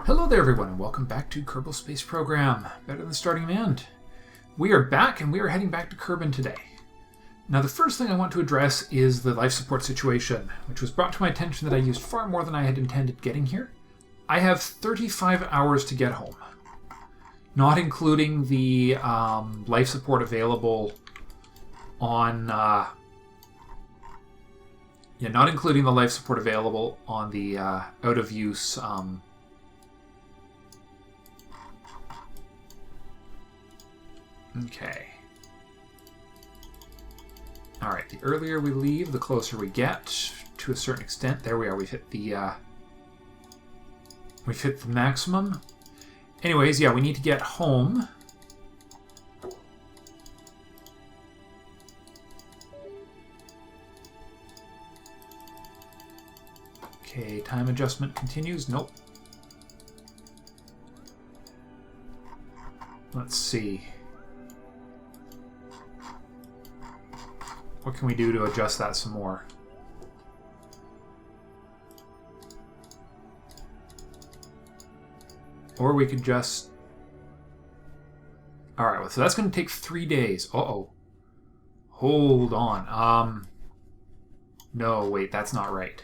Hello there everyone and welcome back to Kerbal Space Program, better than starting and end. We are back and we are heading back to Kerbin today. Now the first thing I want to address is the life support situation, which was brought to my attention that I used far more than I had intended getting here. I have 35 hours to get home, not including the life support available on the out of use Okay. Alright, the earlier we leave, the closer we get, to a certain extent. There we are, we've hit the maximum. Anyways, yeah, we need to get home. Okay, time adjustment continues. Nope. Let's see. What can we do to adjust that some more? Or we could just... Alright, so that's going to take 3 days. Uh-oh. Hold on. No, wait, that's not right.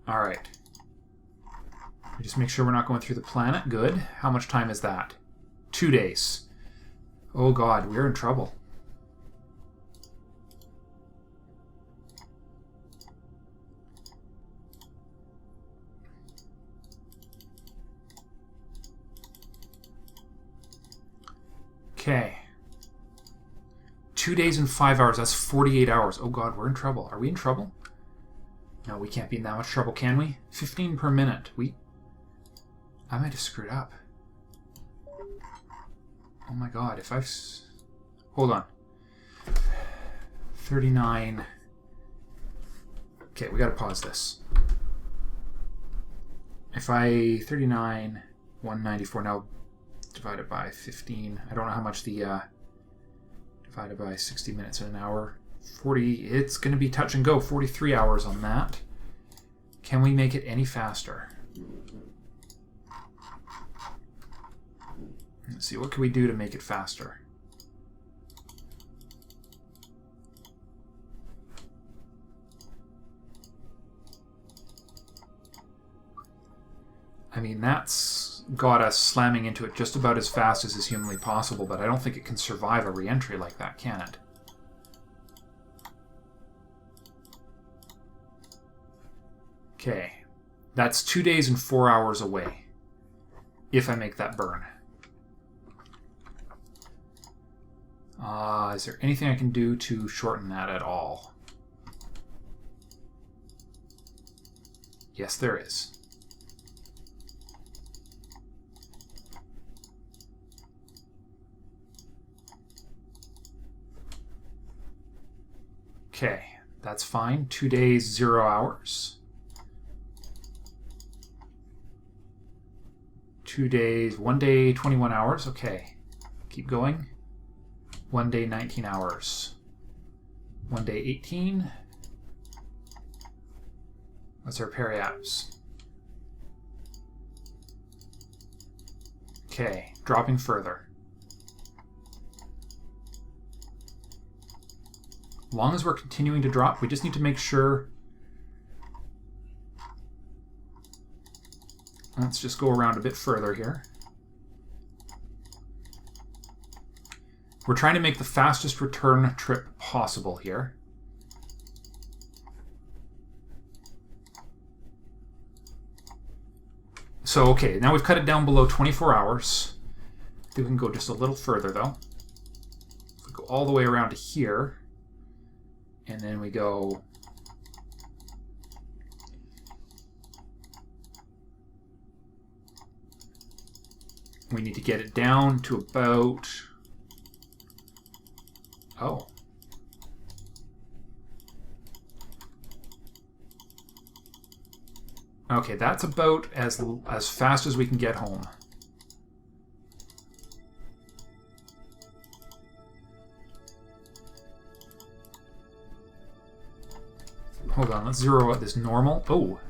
Alright. Just make sure we're not going through the planet. Good. How much time is that? 2 days. Oh god, we're in trouble. Okay. 2 days and 5 hours. That's 48 hours. Oh god, we're in trouble. Are we in trouble? No, we can't be in that much trouble, can we? 15 per minute. I might have screwed up. Oh my god, if I've... Hold on. 39... Okay, we gotta pause this. If I... 39... 194, now divided by 15. I don't know how much the... divided by 60 minutes in an hour. 40... It's gonna be touch and go. 43 hours on that. Can we make it any faster? Let's see, what can we do to make it faster? I mean, that's got us slamming into it just about as fast as is humanly possible, but I don't think it can survive a reentry like that, can it? Okay. That's 2 days and 4 hours away, if I make that burn. Is there anything I can do to shorten that at all? Yes, there is. Okay, that's fine. 2 days, 0 hours. 2 days, 1 day, 21 hours. Okay, keep going. 1 day, 19 hours. 1 day, 18. What's our periapps? Okay, dropping further. As long as we're continuing to drop, we just need to make sure... Let's just go around a bit further here. We're trying to make the fastest return trip possible here. So, okay, now we've cut it down below 24 hours. I think we can go just a little further, though. If we go all the way around to here, and then we go... We need to get it down to about... Oh. Okay, that's about as fast as we can get home. hold on, let's zero out this normal. Oh.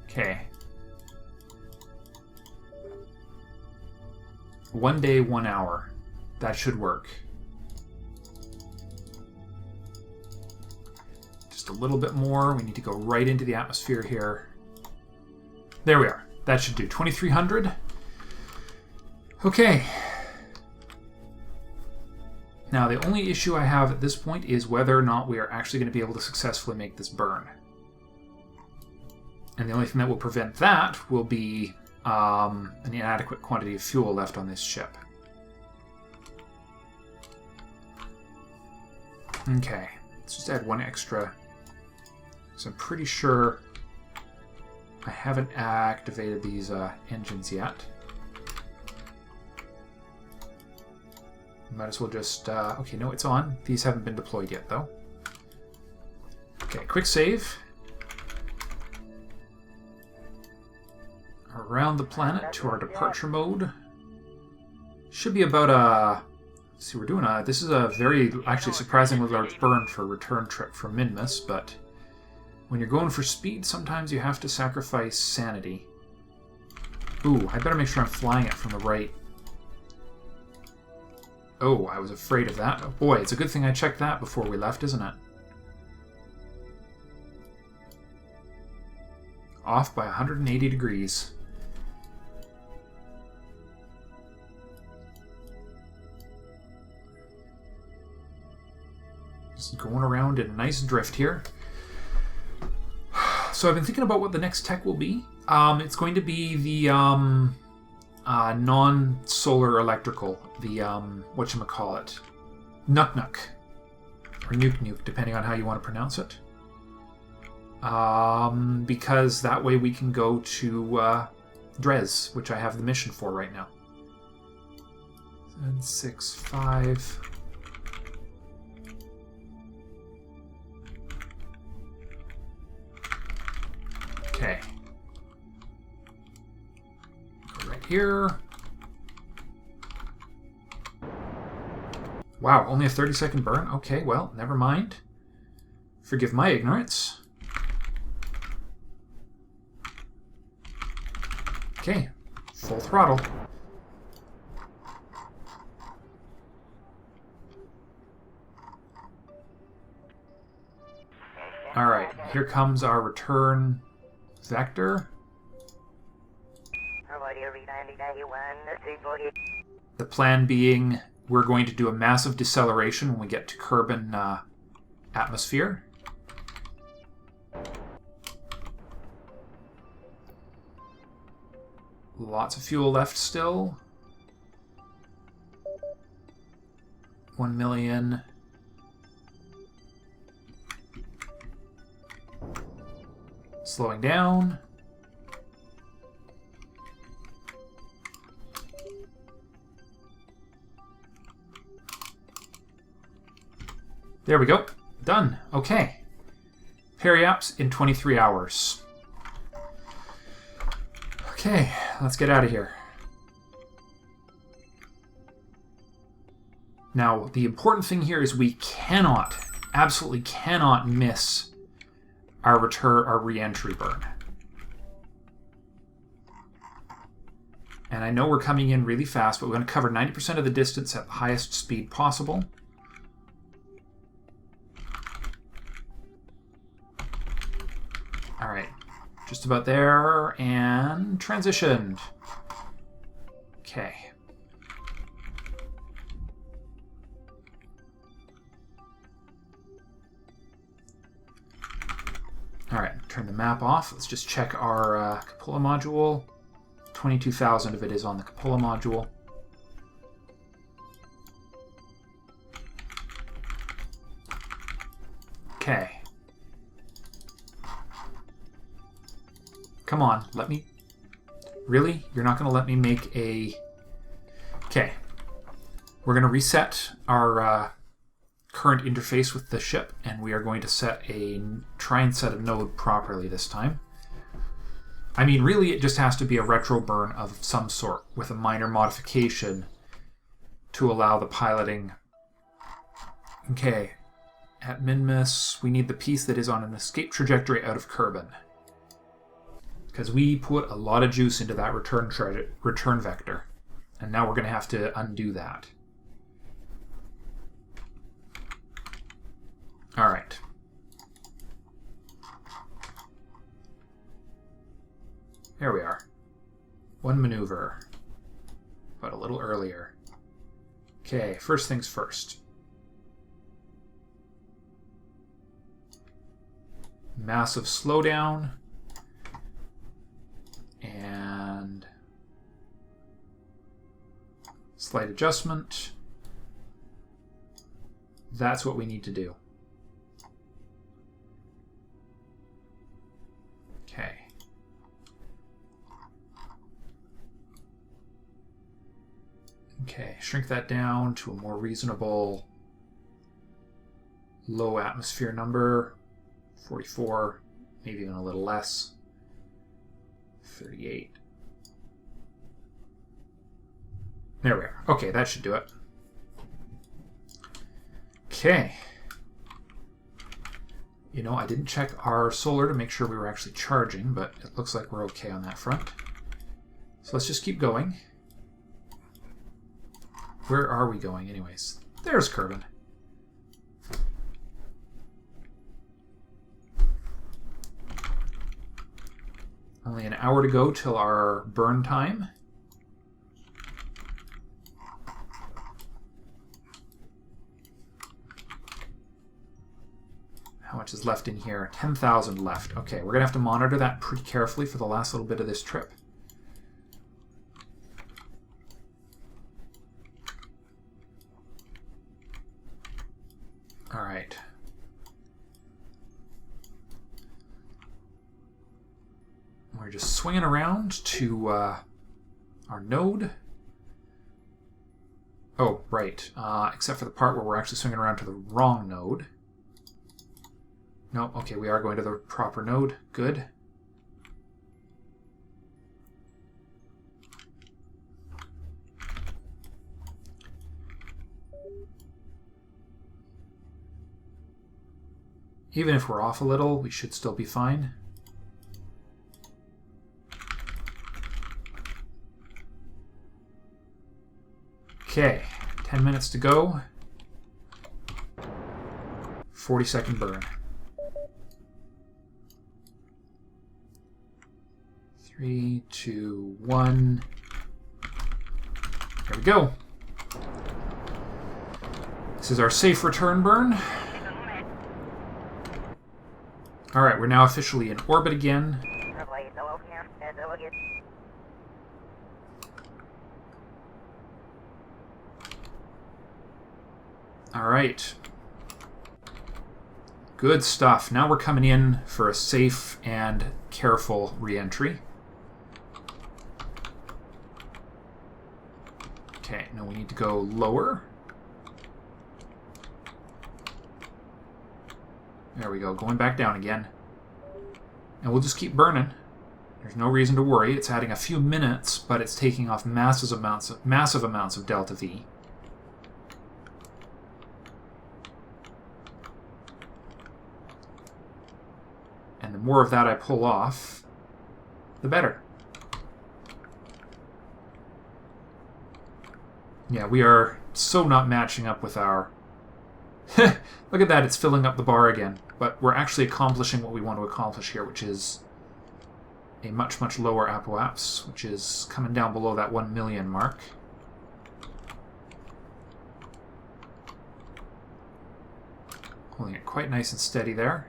Okay. 1 day, 1 hour. That should work. Just a little bit more. We need to go right into the atmosphere here. There we are. That should do. 2300. Okay. Now, the only issue I have at this point is whether or not we are actually going to be able to successfully make this burn. And the only thing that will prevent that will be an inadequate quantity of fuel left on this ship. Okay, let's just add one extra. So I'm pretty sure I haven't activated these engines yet. Might as well just... okay, no, it's on. These haven't been deployed yet, though. Okay, quick save. Around the planet to our departure mode. Should be about a... Let's see, we're doing a... This is a very, actually, surprisingly large burn for a return trip from Minmus, but when you're going for speed, sometimes you have to sacrifice sanity. Ooh, I better make sure I'm flying it from the right. Oh, I was afraid of that. Oh, boy, it's a good thing I checked that before we left, isn't it? Off by 180 degrees. Just going around in a nice drift here. So I've been thinking about what the next tech will be. It's going to be the non-solar electrical, the whatchamacallit, Nuk-Nuk, or Nuke-Nuke, depending on how you want to pronounce it. Because that way we can go to Dres, which I have the mission for right now. 7, 6, 5... Okay. Go right here. Wow, only a 30-second burn? Okay, well, never mind. Forgive my ignorance. Okay, full throttle. Alright, here comes our return vector. The plan being we're going to do a massive deceleration when we get to Kerbal atmosphere. Lots of fuel left still. 1 million. Slowing down. There we go. Done. Okay. Periaps in 23 hours. Okay, let's get out of here. Now, the important thing here is we cannot, absolutely cannot miss our re-entry burn. And I know we're coming in really fast, but we're going to cover 90% of the distance at the highest speed possible. Alright, just about there, and transitioned. Okay. Alright, turn the map off. Let's just check our cupola module. 22,000 of it is on the cupola module. Okay. Come on, let me... Really? You're not going to let me make a... Okay. We're going to reset our current interface with the ship, and we are going to try and set a node properly this time. I mean, really, it just has to be a retro burn of some sort with a minor modification to allow the piloting. Okay, at Minmus, we need the piece that is on an escape trajectory out of Kerbal. Because we put a lot of juice into that return vector. And now we're going to have to undo that. Alright. There we are. One maneuver. But a little earlier. Okay, first things first. Massive slowdown. And slight adjustment. That's what we need to do. Okay. Okay, shrink that down to a more reasonable low atmosphere number. 44, maybe even a little less. 38. There we are. Okay, that should do it. Okay. You know, I didn't check our solar to make sure we were actually charging, but it looks like we're okay on that front. So let's just keep going. Where are we going anyways? There's Kerbal. Only an hour to go till our burn time. How much is left in here? 10,000 left. Okay, we're going to have to monitor that pretty carefully for the last little bit of this trip. All right. We're just swinging around to our node. Oh, right. Except for the part where we're actually swinging around to the wrong node. No, okay, we are going to the proper node. Good. Even if we're off a little, we should still be fine. Okay, 10 minutes to go. 40-second burn. 3, 2, 1. There we go. This is our safe return burn. All right, we're now officially in orbit again. All right. Good stuff. Now we're coming in for a safe and careful reentry. Okay, now we need to go lower. There we go, going back down again. And we'll just keep burning. There's no reason to worry. It's adding a few minutes, but it's taking off massive amounts of delta V. And the more of that I pull off, the better. Yeah, we are so not matching up with our... Look at that, it's filling up the bar again. But we're actually accomplishing what we want to accomplish here, which is a much, much lower apoapse, which is coming down below that 1 million mark. Holding it quite nice and steady there.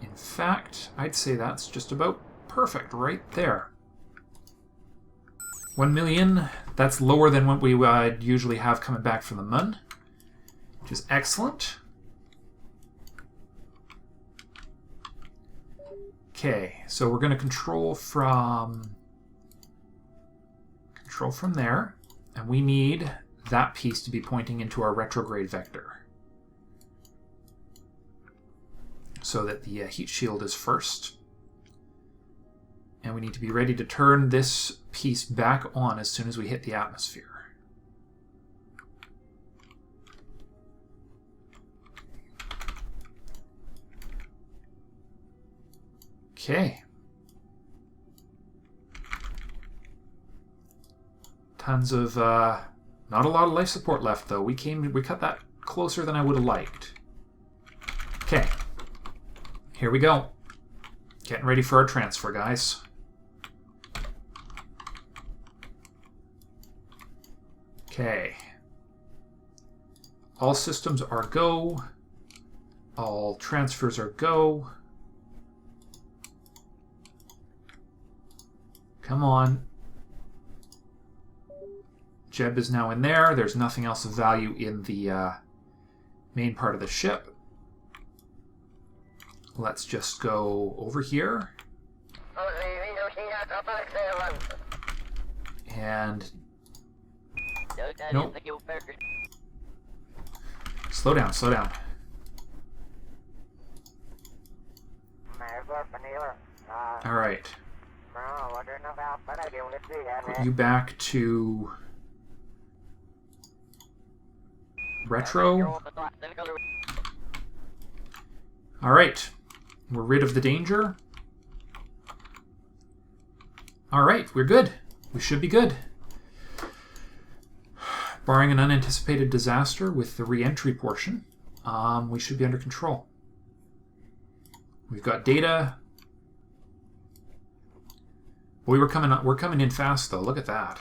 In fact, I'd say that's just about perfect right there. 1 million, that's lower than what we would usually have coming back from the moon, which is excellent. Okay, so we're going to control from there, and we need that piece to be pointing into our retrograde vector, so that the heat shield is first. And we need to be ready to turn this piece back on as soon as we hit the atmosphere. Okay. Tons of, not a lot of life support left though. We cut that closer than I would have liked. Okay. Here we go. Getting ready for our transfer, guys. Okay. All systems are go. All transfers are go. Come on. Jeb is now in there. There's nothing else of value in the main part of the ship. Let's just go over here. And... nope. Slow down, slow down. Alright. Put you back to... retro. Alright. We're rid of the danger. Alright, we're good. We should be good. Barring an unanticipated disaster with the re-entry portion, we should be under control. We've got data. Boy, we're coming in fast though. Look at that.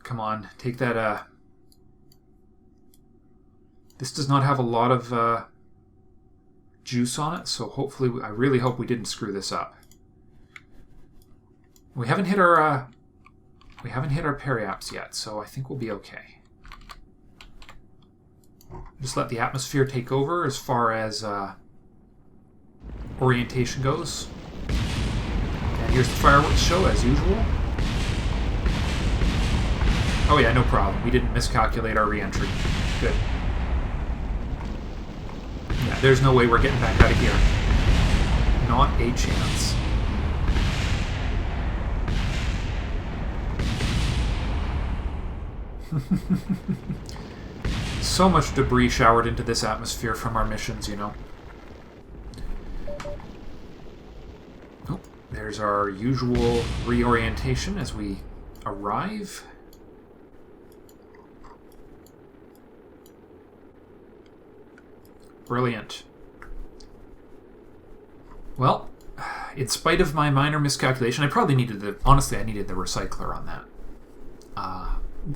Come on, take that. This does not have a lot of juice on it, so hopefully, I really hope we didn't screw this up. We haven't hit our periaps yet, so I think we'll be okay. Just let the atmosphere take over as far as orientation goes. And here's the fireworks show as usual. Oh yeah, no problem. We didn't miscalculate our re-entry. Good. Yeah, there's no way we're getting back out of here. Not a chance. So much debris showered into this atmosphere from our missions, you know. Oh, there's our usual reorientation as we arrive. Brilliant. Well, in spite of my minor miscalculation, I probably needed honestly, I needed the recycler on that.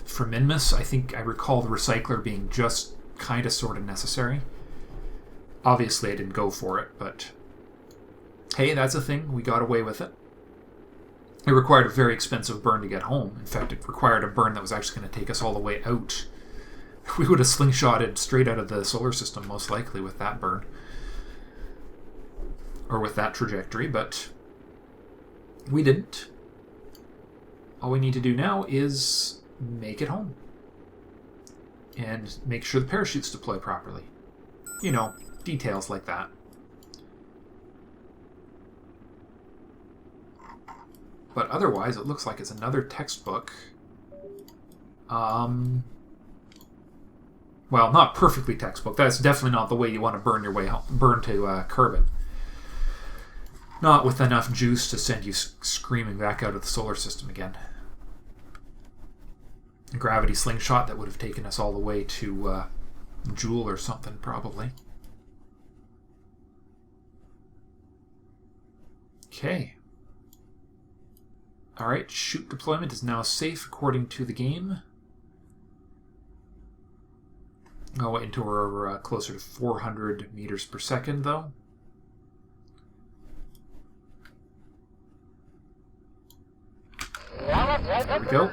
For Minmus, I think I recall the recycler being just kind of sort of necessary. Obviously, I didn't go for it, but hey, that's a thing. We got away with it. It required a very expensive burn to get home. In fact, it required a burn that was actually going to take us all the way out. We would have slingshotted straight out of the solar system, most likely, with that burn. Or with that trajectory, but we didn't. All we need to do now is make it home. And make sure the parachutes deploy properly. You know, details like that. But otherwise, it looks like it's another textbook. Well, not perfectly textbook. That's definitely not the way you want to burn your way home, burn to Kerbal. Not with enough juice to send you screaming back out of the solar system again. A gravity slingshot that would have taken us all the way to Joule or something, probably. Okay. Alright, chute deployment is now safe according to the game. Oh, into our closer to 400 meters per second, though. There we go.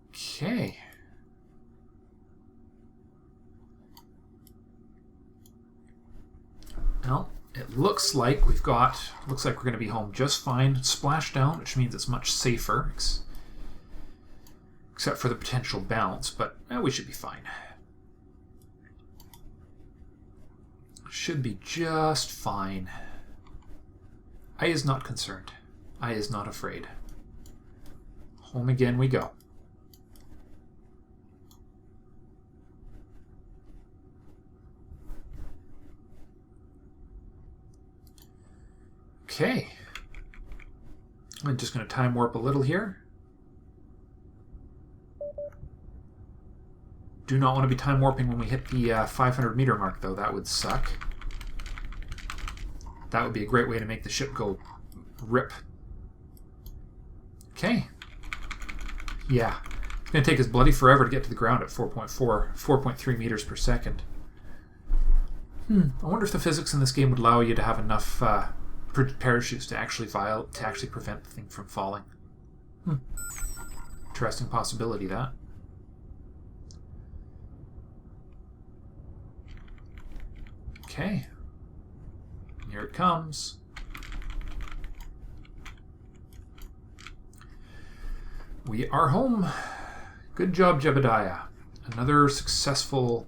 Okay. Well, it looks like we're going to be home just fine. Splashdown, which means it's much safer. except for the potential bounce, but we should be fine. Should be just fine. I is not concerned. I is not afraid. Home again we go. Okay. I'm just going to time warp a little here. Do not want to be time warping when we hit the 500 meter mark, though. That would suck. That would be a great way to make the ship go rip. Okay. Yeah. It's going to take us bloody forever to get to the ground at 4.3 meters per second. I wonder if the physics in this game would allow you to have enough parachutes to actually prevent the thing from falling. Interesting possibility, that. Okay. Here it comes. We are home. Good job, Jebediah. Another successful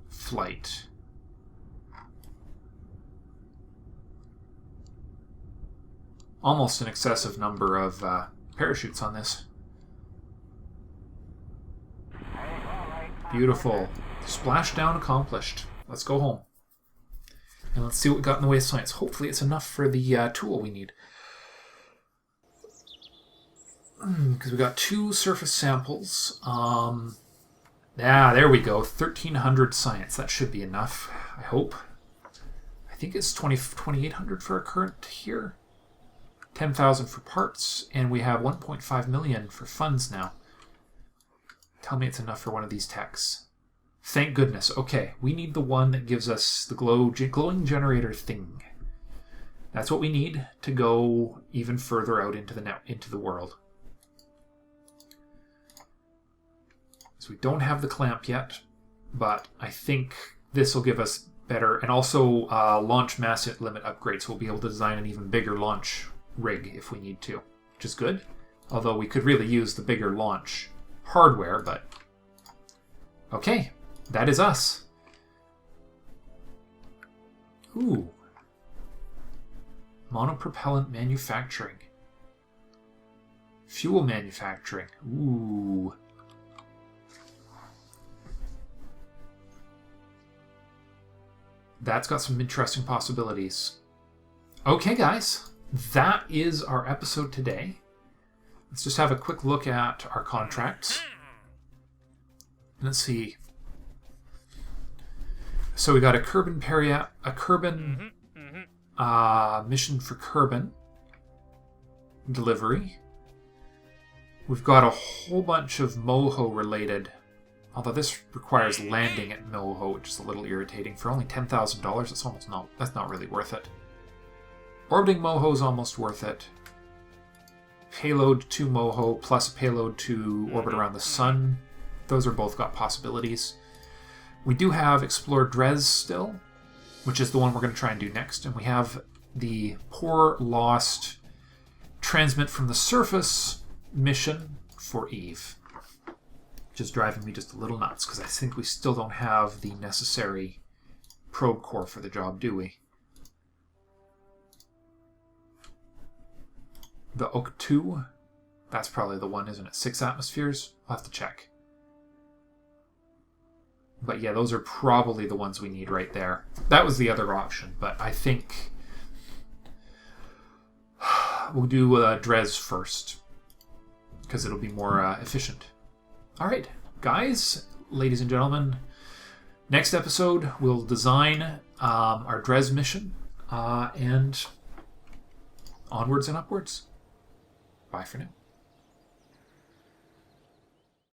flight. Almost an excessive number of parachutes on this. Beautiful. Splashdown accomplished. Let's go home. And let's see what we got in the way of science. Hopefully it's enough for the tool we need. Because we got 2 surface samples. Yeah, there we go. 1,300 science. That should be enough, I hope. I think it's 2,800 for our current here. 10,000 for parts. And we have 1.5 million for funds now. Tell me it's enough for one of these techs. Thank goodness. Okay, we need the one that gives us the glowing generator thing. That's what we need to go even further out into the world. So we don't have the clamp yet, but I think this will give us better, and also launch mass limit upgrades. We'll be able to design an even bigger launch rig if we need to, which is good. Although we could really use the bigger launch hardware, but okay. That is us. Ooh. Monopropellant manufacturing. Fuel manufacturing. Ooh. That's got some interesting possibilities. Okay, guys. That is our episode today. Let's just have a quick look at our contracts. Let's see. So we got a Kerbal mission for Kerbal delivery. We've got a whole bunch of Moho related, although this requires landing at Moho, which is a little irritating. For only $10,000, that's not really worth it. Orbiting Moho is almost worth it. Payload to Moho plus a payload to orbit around the sun. Those are both got possibilities. We do have Explore Dres still, which is the one we're going to try and do next. And we have the Poor Lost Transmit from the Surface mission for Eve. Which is driving me just a little nuts, because I think we still don't have the necessary probe core for the job, do we? The Oak 2, that's probably the one, isn't it? 6 atmospheres? I'll have to check. But yeah, those are probably the ones we need right there. That was the other option, but I think we'll do Dres first, because it'll be more efficient. All right, guys, ladies and gentlemen, next episode we'll design our Dres mission, and onwards and upwards. Bye for now.